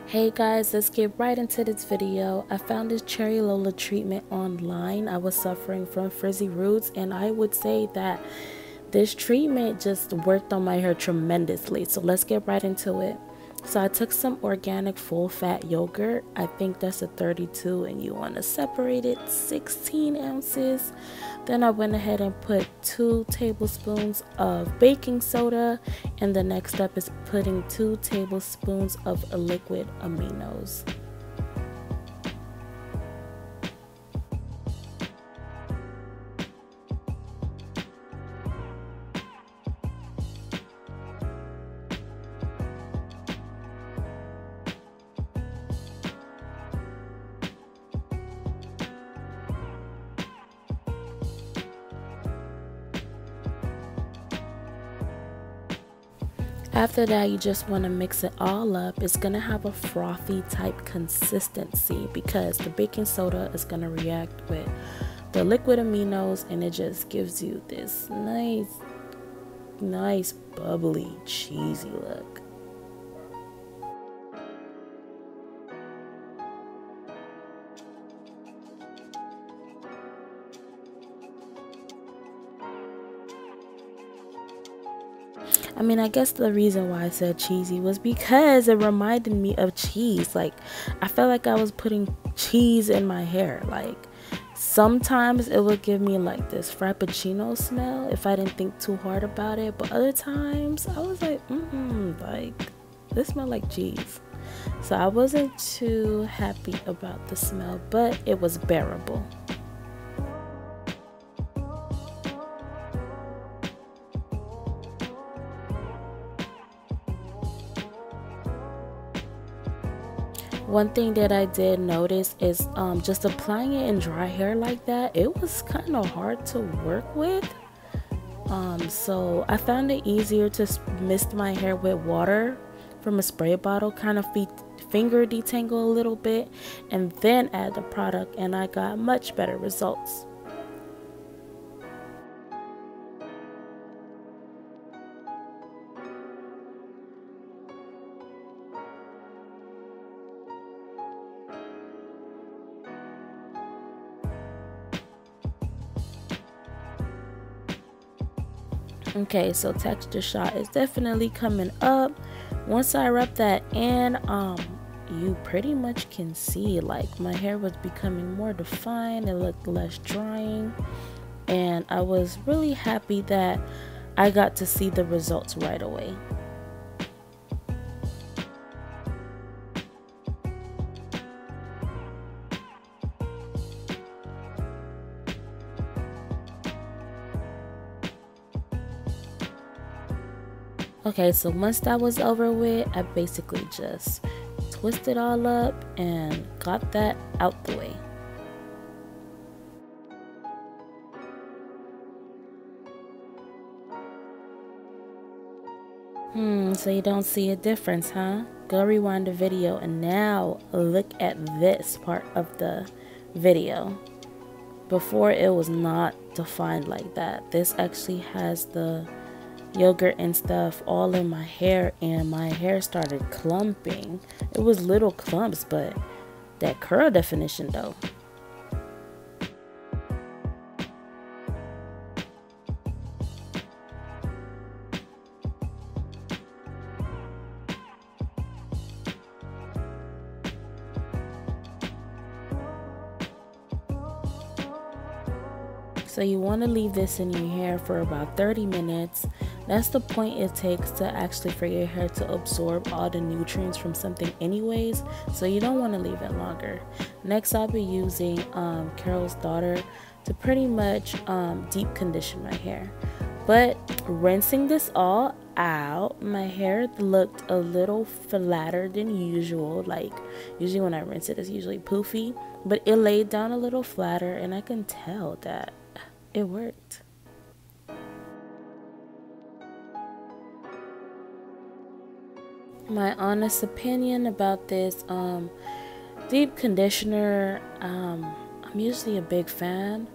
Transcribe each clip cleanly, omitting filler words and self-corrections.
Hey guys, let's get right into this video. I found this cherry Lola treatment online. I was suffering from frizzy roots, and I would say that this treatment just worked on my hair tremendously. So let's get right into it. So I took some organic full fat yogurt. I think that's a 32 and you want to separate it 16 ounces. Then I went ahead and put 2 tablespoons of baking soda, and the next step is putting 2 tablespoons of liquid aminos. After that, you just want to mix it all up. It's going to have a frothy type consistency because the baking soda is going to react with the liquid aminos, and it just gives you this nice bubbly cheesy look. I mean, I guess the reason why I said cheesy was because it reminded me of cheese. Like, I felt like I was putting cheese in my hair. Like, sometimes it would give me like this frappuccino smell if I didn't think too hard about it. But other times I was like, like, this smells like cheese. So I wasn't too happy about the smell, but it was bearable. One thing that I did notice is just applying it in dry hair like that, it was kind of hard to work with. So I found it easier to mist my hair with water from a spray bottle, kind of finger detangle a little bit, and then add the product, and I got much better results. Okay, so texture shot is definitely coming up. Once I rub that in, you pretty much can see like my hair was becoming more defined. It looked less drying, and I was really happy that I got to see the results right away. Okay, so once that was over with, I basically just twisted all up and got that out the way. So you don't see a difference, huh? Go rewind the video and now look at this part of the video. Before, it was not defined like that. This actually has the yogurt and stuff all in my hair, and my hair started clumping. It was little clumps, but that curl definition though. So you want to leave this in your hair for about 30 minutes. That's the point it takes to actually for your hair to absorb all the nutrients from something anyways. So you don't want to leave it longer. Next, I'll be using Carol's Daughter to pretty much deep condition my hair. But rinsing this all out, my hair looked a little flatter than usual. Like, usually when I rinse it, it's usually poofy. But it laid down a little flatter, and I can tell that it worked. My honest opinion about this deep conditioner, I'm usually a big fan,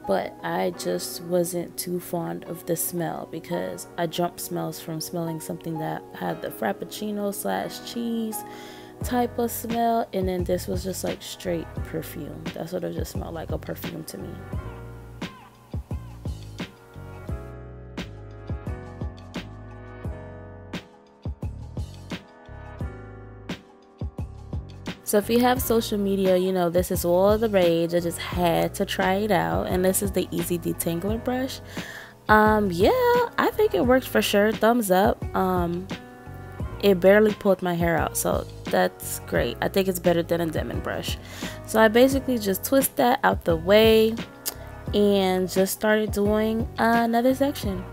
but I just wasn't too fond of the smell because I jumped smells from smelling something that had the frappuccino slash cheese type of smell, and then this was just like straight perfume. That's what it just smelled like, a perfume to me. So if you have social media, you know this is all the rage. I just had to try it out, and this is the Easy Detangler brush. Yeah, I think it worked for sure. Thumbs up. It barely pulled my hair out, so that's great. I think it's better than a Denman brush. So I basically just twist that out the way and just started doing another section.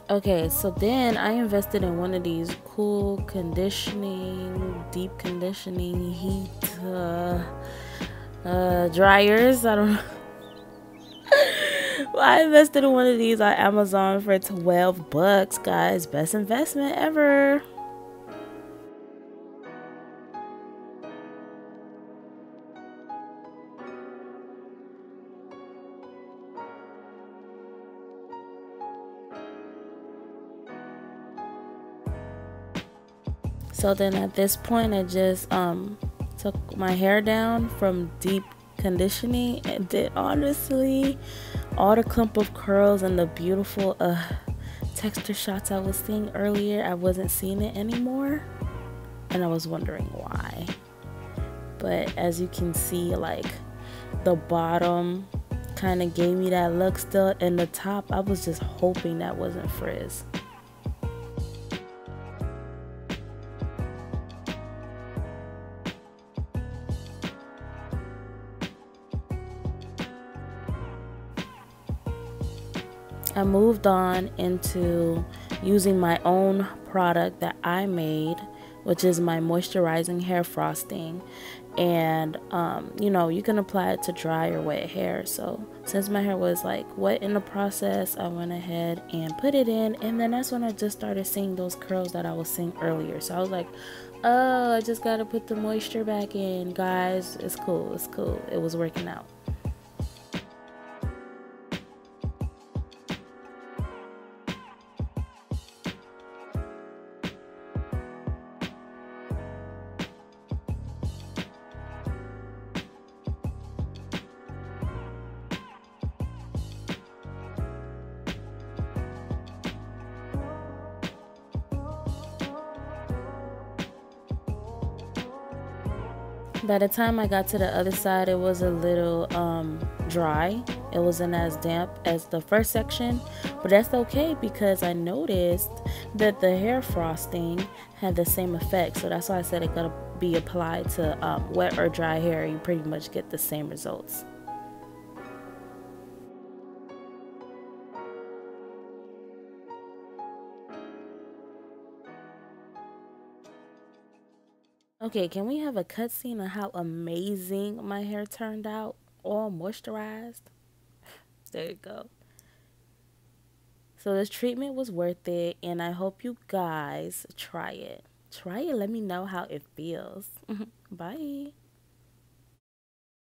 Okay, so then I invested in one of these cool conditioning, deep conditioning heat dryers. I don't know. I invested in one of these on Amazon for 12 bucks, guys. Best investment ever. So then at this point, I just took my hair down from deep conditioning, and did honestly all the clump of curls and the beautiful texture shots I was seeing earlier. I wasn't seeing it anymore, and I was wondering why. But as you can see, like the bottom kind of gave me that look still, and the top, I was just hoping that wasn't frizz. I moved on into using my own product that I made, which is my Moisturizing Hair Frosting. And you know, you can apply it to dry or wet hair. So since my hair was like wet in the process, I went ahead and put it in, and then that's when I just started seeing those curls that I was seeing earlier. So I was like, oh, I just gotta put the moisture back in, guys. It's cool, it's cool. It was working out. By the time I got to the other side, it was a little dry. It wasn't as damp as the first section, but that's okay because I noticed that the hair frosting had the same effect. So that's why I said it could be applied to wet or dry hair. You pretty much get the same results. Okay, can we have a cutscene of how amazing my hair turned out? All moisturized. There you go. So this treatment was worth it, and I hope you guys try it. Try it. Let me know how it feels. Bye.